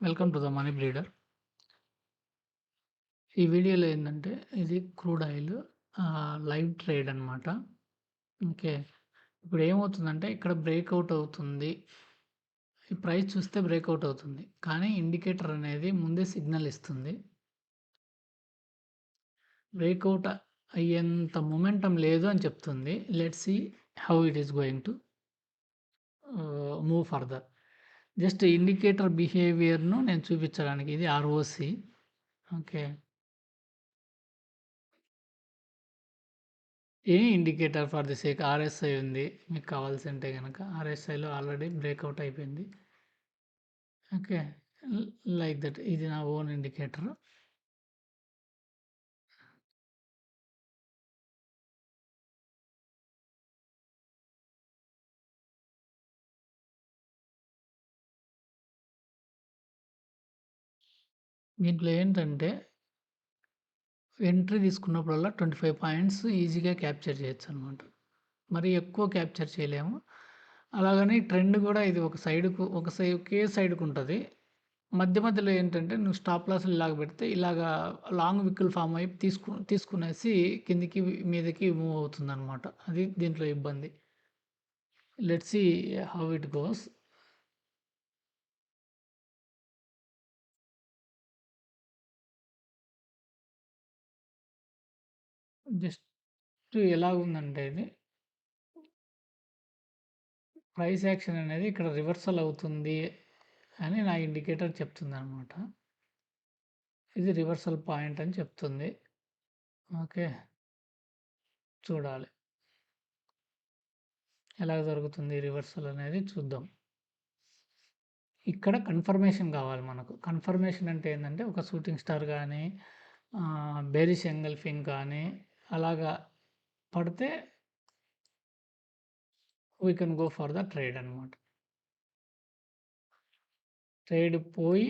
Welcome to the money breeder. ఈ వీడియోలో ఏందంటే ఇది క్రూడ్ ఆయిల్ లైవ్ ట్రేడ్ అనమాట. ఓకే. ఇప్పుడు ఏమవుతుందంటే ఇక్కడ బ్రేక్అవుట్ అవుతుంది. ఈ ప్రైస్ చూస్తే బ్రేక్అవుట్ అవుతుంది. కానీ ఇండికేటర్ అనేది ముందే సిగ్నల్ ఇస్తుంది. బ్రేక్అవుట్ అయ్యేంత మొమెంటం లేదు అని చెప్తుంది. Let's see how it is going to move further. Just indicator బిహేవియర్‌ను నేను చూపించడానికి ఇది ROC. Okay. Any indicator for the sake RSI ఉంది. మీకు కావాల్సింటే గనక ఆర్ఎస్ఐలో ఆల్రెడీ బ్రేక్అవుట్ అయిపోయింది. ఓకే. లైక్ దట్ ఇది నా ఓన్ ఇండికేటర్. దీంట్లో ఏంటంటే ఎంట్రీ తీసుకున్నప్పుడల్లా 25 పాయింట్స్ ఈజీగా క్యాప్చర్ చేయొచ్చనమాట. మరి ఎక్కువ క్యాప్చర్ చేయలేము. అలాగని ట్రెండ్ గూడా ఇది ఒకే సైడ్‌కుంటది. మధ్య మధ్యలో ఏంటంటే నువ్వు స్టాప్ లాస్‌లు ఇలాగ పెడితే ఇలాగా లాంగ్ విక్కులు ఫార్మ్ అయ్యి తీసుకునేసి కిందకి మీదకి మూవ్ అవుతుందనమాట. అది దీంట్లో ఇబ్బంది. Let's see how it goes. Just ఎలాగుందంటే ఇది ప్రైస్ యాక్షన్ అనేది ఇక్కడ రివర్సల్ అవుతుంది అని నా ఇండికేటర్ చెప్తుందనమాట. ఇది రివర్సల్ పాయింట్ అని చెప్తుంది. ఓకే. చూడాలి. ఎలా జరుగుతుంది రివర్సల్ అనేది చూద్దాం. ఇక్కడ కన్ఫర్మేషన్ కావాలి మనకు. కన్ఫర్మేషన్ అంటే ఏందంటే ఒక షూటింగ్ స్టార్ గానీ, బేరిష్ ఎంగల్ఫింగ్ కానీ అలాగా పడితే we can go for the trade అనమాట. ట్రేడ్ పోయి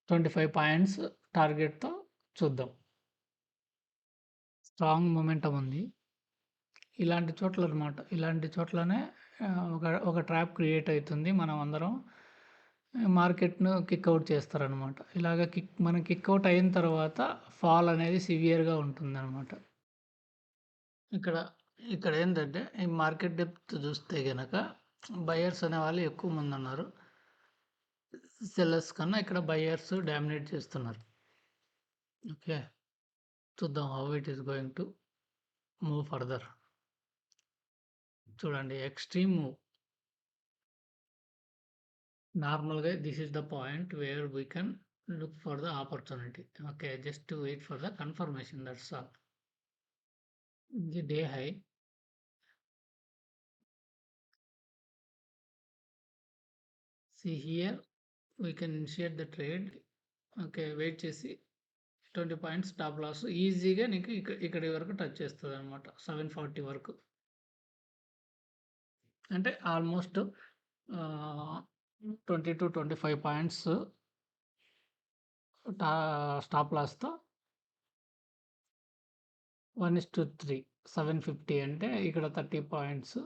25 పాయింట్స్ టార్గెట్‌తో చూద్దాం. స్ట్రాంగ్ మొమెంటమ్ ఉంది. ఇలాంటి చోట్లనమాట. ఇలాంటి చోట్లనే ఒక ట్రాప్ క్రియేట్ అయితుంది. మనం అందరం మార్కెట్‌ను కిక్ ఔట్ చేస్తారనమాట. ఇలాగ మనం కిక్ ఔట్ అయిన తర్వాత ఫాల్ అనేది సివియర్‌గా ఉంటుందనమాట. ఇక్కడ ఇక్కడ ఏందంటే ఈ మార్కెట్ డెప్త్ చూస్తే గనక బయర్స్ అనేవాళ్ళు ఎక్కువ మందున్నారు. సెల్లర్స్ కన్నా ఇక్కడ బయర్స్ డామినేట్ చేస్తున్నారు. ఓకే. చూద్దాం how it is going to move further. చూడండి ఎక్స్‌ట్రీమ్ మూవ్. నార్మల్‌గా this is the point where we can look for the opportunity. Okay. Just to wait for the confirmation that's all. ఇది day high. See here we can initiate the trade. Okay. Wait చేసి 20 points stop loss ఈజీగా నీకు ఇక్కడి వరకు touch చేస్తదనమాట. 740 వరకు. అంటే almost 20-25 points stop లాస్‌తో 1:3 750 అంటే ఇక్కడ 30 పాయింట్స్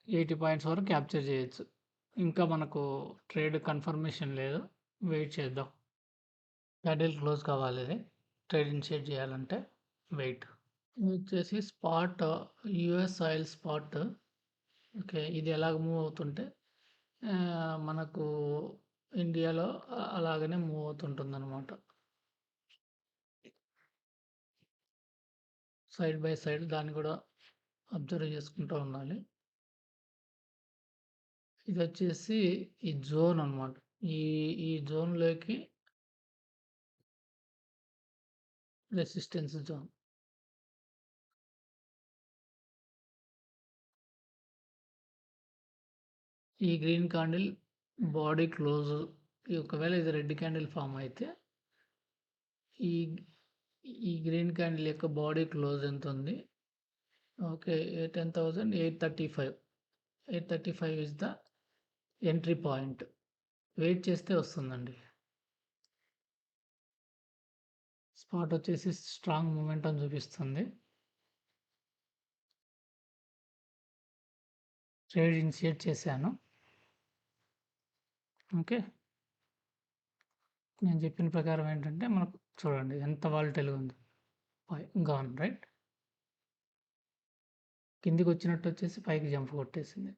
80 పాయింట్స్ వరకు క్యాప్చర్ చేయొచ్చు. ఇంకా మనకు ట్రేడ్ కన్ఫర్మేషన్ లేదు. వెయిట్ చేద్దాం. క్యాండిల్ క్లోజ్ కావాలి ఇది. ట్రేడ్ ఇనిషియేట్ చేయాలంటే వెయిట్. ఇది వచ్చేసి spot US oil spot. Okay. ఇది ఎలాగ మూవ్ అవుతుంటే మనకు ఇండియాలో అలాగనే మూవ్ అవుతుంటుందనమాట. సైడ్ బై సైడ్ దాన్ని కూడా అబ్జర్వ్ చేసుకుంటూ ఉండాలి. ఇదొచ్చేసి ఈ జోన్ అనమాట. ఈ ఈ జోన్‌లోకి రెసిస్టెన్స్ జోన్. ఈ గ్రీన్ క్యాండిల్ బాడీ క్లోజ్. ఒకవేళ ఇది రెడ్ క్యాండిల్ ఫార్మ్ అయితే ఈ ఈ గ్రీన్ క్యాండిల్ యొక్క బాడీ క్లోజ్ ఎంతుంది? Okay. 10,835. 835 is the entry point. Wait చేస్తే వస్తుందండి. స్పాట్ వచ్చేసి స్ట్రాంగ్ మొమెంటం చూపిస్తుంది. ట్రేడ్ ఇనిషియేట్ చేశాను. ఓకే. నేను చెప్పిన ప్రకారం ఏంటంటే మనకు చూడండి ఎంత వాలటైల్‌గా ఉందో. Gone right. కిందికొచ్చినట్టొచ్చేసి పైకి జంప్ కొట్టేసింది.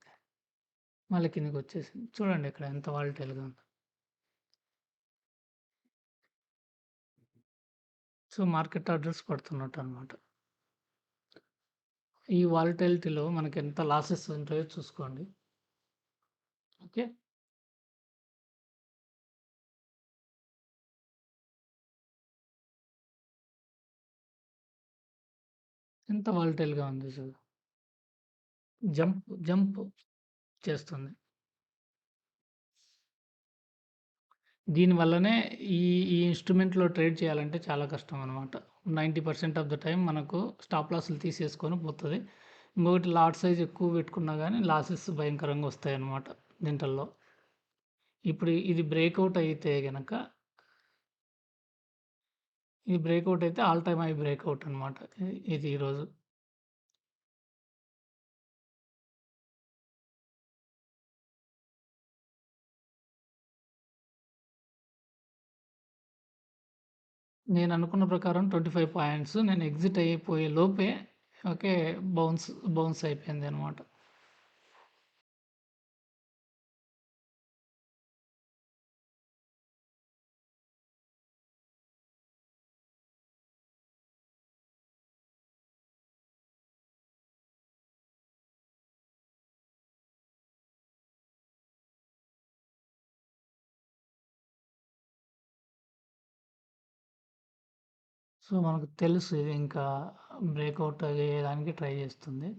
మళ్ళీ కిందకొచ్చేసింది. చూడండి ఇక్కడ ఎంత వాలటైల్‌గా ఉందో. సో, మార్కెట్ ఆర్డర్స్ పడుతున్నట్టనమాట. ఈ వాలటైలిటీలో మనకెంత లాసెస్ ఉంటాయో చూసుకోండి. ఓకే. ఎంత వాలటైల్‌గా ఉంది చూడు. జంప్ చేస్తుంది. దీని వల్లనే ఈ ఈ ఇన్‌స్ట్రుమెంట్‌లో ట్రేడ్ చేయాలంటే చాలా కష్టం అనమాట. 90% ఆఫ్ ద టైమ్ మనకు స్టాప్ లాస్‌లు తీసేసుకొని పోతది. ఇంకొకటి లాట్ సైజ్ ఎక్కువ పెట్టుకున్నా గానీ లాసెస్ భయంకరంగా వస్తాయన్నమాట దీంట్లల్లో. ఇప్పుడు ఇది బ్రేకౌట్ అయితే గనక ఇది బ్రేకౌట్ అయితే ఆల్ టైమ్ హై బ్రేకౌట్ అనమాట. ఇది ఈరోజు. నేను అనుకున్న ప్రకారం 25 పాయింట్స్ నేను ఎగ్జిట్ అయిపోయే లోపే ఓకే. బౌన్స్ అయిపోయిందనమాట. సో, మనకు తెలుసు ఇది ఇంకా బ్రేకౌట్ అయ్యేదానికి ట్రై చేస్తుంది.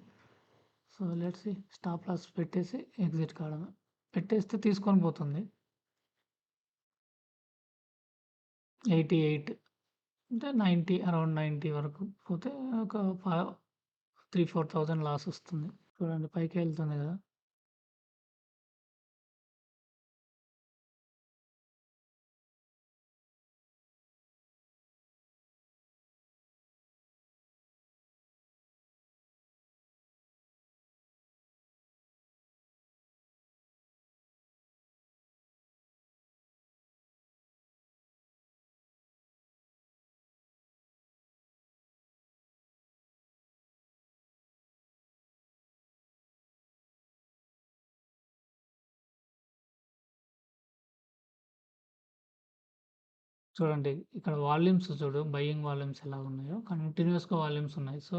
So, let's see stop loss పెట్టేసి ఎగ్జిట్ కావడమే. పెట్టేస్తే తీసుకొని పోతుంది. 88 అంటే 90 అరౌండ్ 90 వరకు పోతే ఒక 3,000-4,000 లాస్ వస్తుంది. చూడండి పైకే వెళ్తుంది కదా! చూడండి ఇక్కడ వాల్యూమ్స్ చూడు బయింగ్ వాల్యూమ్స్ ఎలా ఉన్నాయో కంటిన్యూయస్‌గా వాల్యూమ్స్ ఉన్నాయి. సో,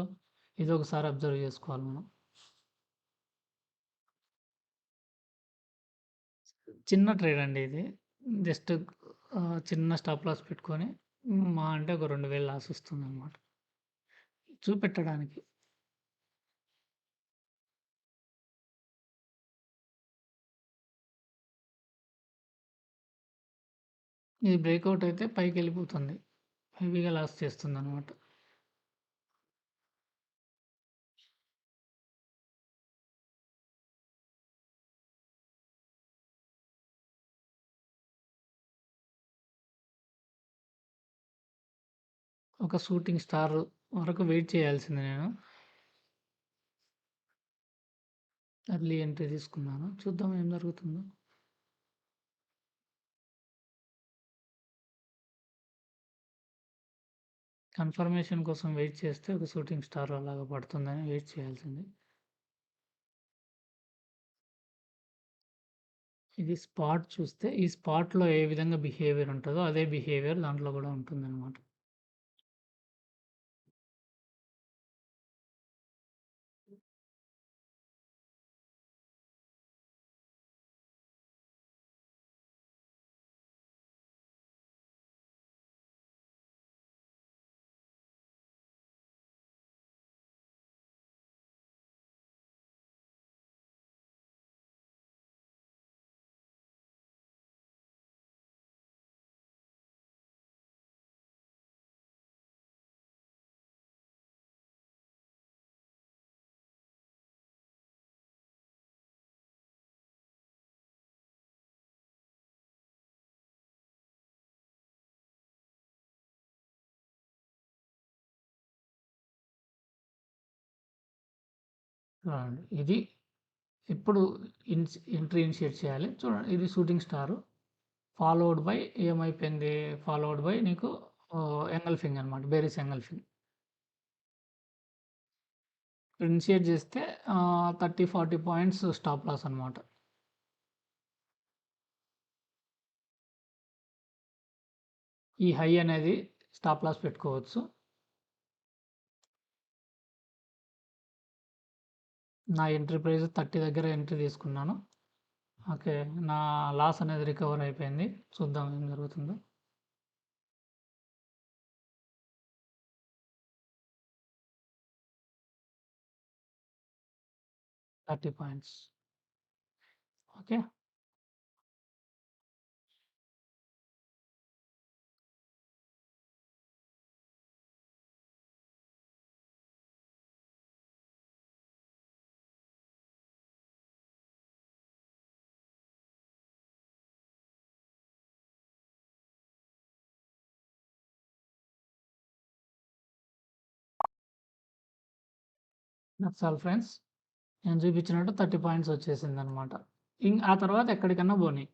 ఇది ఒకసారి అబ్జర్వ్ చేసుకోవాలి మనం. చిన్న ట్రేడ్ అండి ఇది. జస్ట్ చిన్న స్టాప్ లాస్ పెట్టుకొని మహా అంటే ఒక 2,000 లాస్ వస్తుందన్నమాట. చూపెట్టడానికి. ఇది బ్రేకౌట్ అయితే పైకెళ్ళిపోతుంది. హెవీగా లాస్ చేస్తుందన్నమాట. ఒక షూటింగ్ స్టార్ వరకు వెయిట్ చేయాల్సిందే నేను. ఎర్లీ ఎంట్రీ తీసుకున్నాను. చూద్దాం ఏం జరుగుతుందో. కన్ఫర్మేషన్ కోసం వెయిట్ చేస్తే ఒక షూటింగ్ స్టార్ అలాగా పడుతుందని వెయిట్ చేయాల్సిందే. ఇది స్పాట్ చూస్తే ఈ స్పాట్‌లో ఏ విధంగా బిహేవియర్ ఉంటదో అదే బిహేవియర్ దాంట్లో గూడా ఉంటుందన్నమాట. చూడండి ఇది ఇప్పుడు ఎంట్రీ ఇనిషియేట్ చేయాలి. చూడండి ఇది షూటింగ్ స్టార్ ఫాలోడ్ బై ఏమైపోయింది? ఫాలోడ్ బై నీకు ఎంగల్ఫింగ్ అనమాట. బేరీస్ ఎంగల్ఫింగ్. ఇనిషియేట్ చేస్తే 30, 40 పాయింట్స్ స్టాప్ లాస్ అనమాట. ఈ హై అనేది స్టాప్ లాస్ పెట్టుకోవచ్చు. నా ఎంట్రీ ప్రైస్ 30 దగ్గర ఎంట్రీ తీసుకున్నాను. ఓకే. నా లాస్ అనేది రికవర్ అయిపోయింది. చూద్దాం ఏం జరుగుతుందో. $30 points. Okay. That's all friends. నేను చూపించినట్టు 30 పాయింట్స్ వచ్చేసిందనమాట. ఆ తర్వాత ఎక్కడికన్నా పోనీ.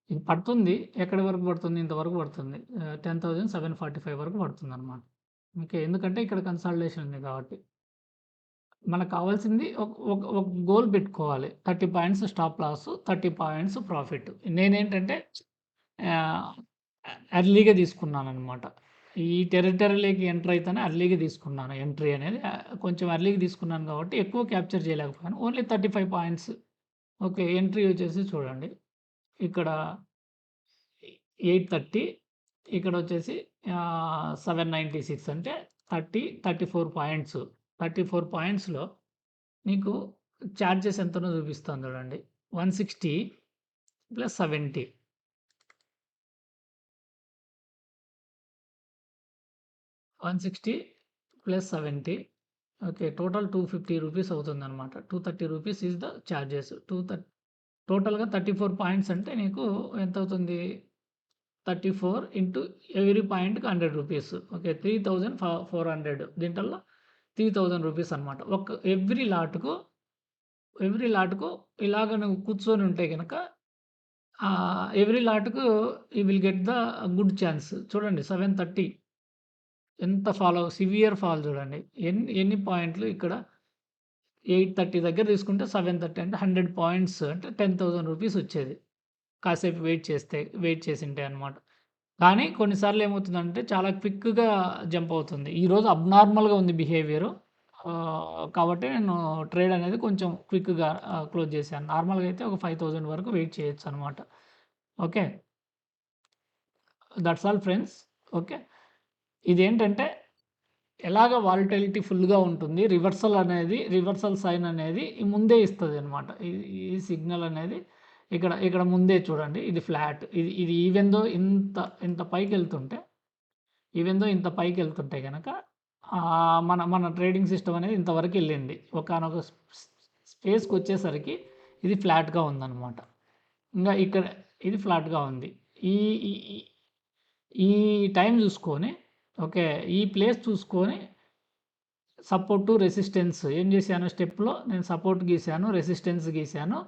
ఇది పడుతుంది. ఎక్కడి వరకు పడుతుంది? ఇంతవరకు పడుతుంది. 10,745 వరకు పడుతుందనమాట. ఓకే. ఎందుకంటే ఇక్కడ కన్సాలిడేషన్ ఉంది కాబట్టి. మనకు కావాల్సింది ఒక గోల్ పెట్టుకోవాలి. 30 points stop loss, 30 points profit. నేనేంటంటే ఎర్లీగా తీసుకున్నాననమాట. ఈ టెరిటరీలోకి ఎంటర్ అయితేనే ఎర్లీగా తీసుకున్నాను. ఎంట్రీ అనేది కొంచెం ఎర్లీగా తీసుకున్నాను కాబట్టి ఎక్కువ క్యాప్చర్ చేయలేకపోయాను. Only 35 points. ఓకే. ఎంట్రీ వచ్చేసి చూడండి. ఇక్కడ 830 ఇక్కడ వచ్చేసి 796 అంటే 34 పాయింట్స్. 34 పాయింట్స్‌లో నీకు చార్జెస్ ఎంతనో చూపిస్తాను చూడండి. 160 + 70. 160 + 70 ఓకే. టోటల్ రూ. 250 అవుతుందనమాట. రూ. 230 ఈస్ ద చార్జెస్. టోటల్‌గా 34 పాయింట్స్ అంటే నీకు ఎంతవుతుంది? 34 ఇంటూ ఎవ్రీ పాయింట్‌కి రూ. 100. ఓకే. 3,400 దీంట్లో రూ. 3,000 అనమాట. ఎవ్రీ లాట్‌కు ఇలాగ నువ్వు కూర్చొని ఉంటే గనక ఎవ్రీ లాట్‌కు you will get the good chance. చూడండి 730 ఎంత సివియర్ ఫాల్ చూడండి. ఎన్ని పాయింట్లు ఇక్కడ 830 దగ్గర తీసుకుంటే 730 అంటే 100 పాయింట్స్ అంటే రూ. 10,000 వచ్చేది. కాసేపు వెయిట్ చేసుంటే అనమాట. కానీ కొన్నిసార్లు ఏమవుతుందంటే చాలా క్విక్‌గా జంప్ అవుతుంది. ఈరోజు అబ్నార్మల్‌గా ఉంది బిహేవియరు. కాబట్టి నేను ట్రేడ్ అనేది కొంచెం క్విక్‌గా క్లోజ్ చేశాను. నార్మల్‌గా అయితే ఒక 5,000 వరకు వెయిట్ చేయొచ్చనమాట. Okay. That's all friends. Okay. ఇదేంటంటే ఎలాగ వాలటిలిటీ ఫుల్‌గా ఉంటుంది. రివర్సల్ సైన్ అనేది ముందే ఇస్తదనమాట. ఈ సిగ్నల్ అనేది ఇక్కడ ముందే చూడండి. ఇది ఫ్లాట్. ఇది ఈవెన్ దో ఇంత పైకెళ్తుంటే ఇంత పైకెళ్తుంటే గనక మన ట్రేడింగ్ సిస్టమ్ అనేది ఇంతవరకెళ్ళింది. ఒకానొక స్పేస్‌కొచ్చేసరికి ఇది ఫ్లాట్‌గా ఉందనమాట. ఇంగా ఇక్కడ ఇది ఫ్లాట్‌గా ఉంది. ఈ ఈ ఈ ఈ టైం చూసుకొని ఓకే. ఈ ప్లేస్ చూసుకొని సపోర్ట్ టు రెసిస్టెన్స్ ఏం చేశాను స్టెప్‌లో నేను సపోర్ట్ గీశాను, రెసిస్టెన్స్ గీశాను.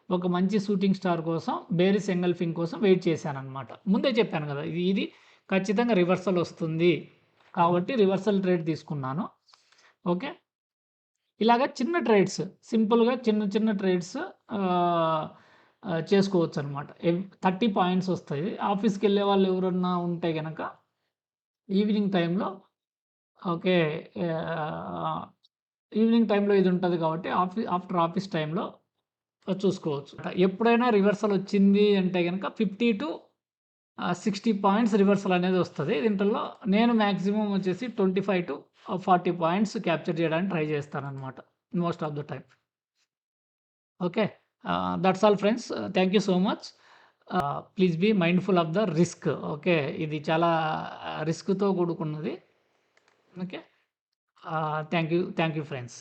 ఒక మంచి షూటింగ్ స్టార్ కోసం బేరిస్ ఎంగల్ఫింగ్ కోసం వెయిట్ చేశాననమాట. ముందే చెప్పాను కదా! ఇది ఖచ్చితంగా రివర్సల్ వస్తుంది. కాబట్టి రివర్సల్ ట్రేడ్ తీసుకున్నాను. ఓకే. ఇలాగ చిన్న ట్రేడ్స్ సింపుల్‌గా చిన్న ట్రేడ్స్ చేసుకోవచ్చనమాట. 30 పాయింట్స్ వస్తాయి. ఆఫీస్‌కెళ్ళే వాళ్ళు ఎవరన్నా ఉంటే గనక ఈవినింగ్ టైమ్‌లో ఓకే. ఆహ్, ఈవినింగ్ టైమ్‌లో ఇది ఉంటది కాబట్టి ఆఫ్టర్ ఆఫీస్ టైమ్‌లో చూసుకోవచ్చు. ఎప్పుడైనా రివర్సల్ వచ్చింది అంటే గనక 50-60 పాయింట్స్ రివర్సల్ అనేది వస్తది. దీంట్లో నేను మాక్సిమం వచ్చేసి 25-40 పాయింట్స్ క్యాప్చర్ చేయడానికి ట్రై చేస్తాననమాట. Most of the time. Okay. That's all friends. Thank you so much. Please be mindful of the risk. Okay. ఇది చాలా రిస్క్‌తో కూడుకున్నది. ఓకే. Thank you friends.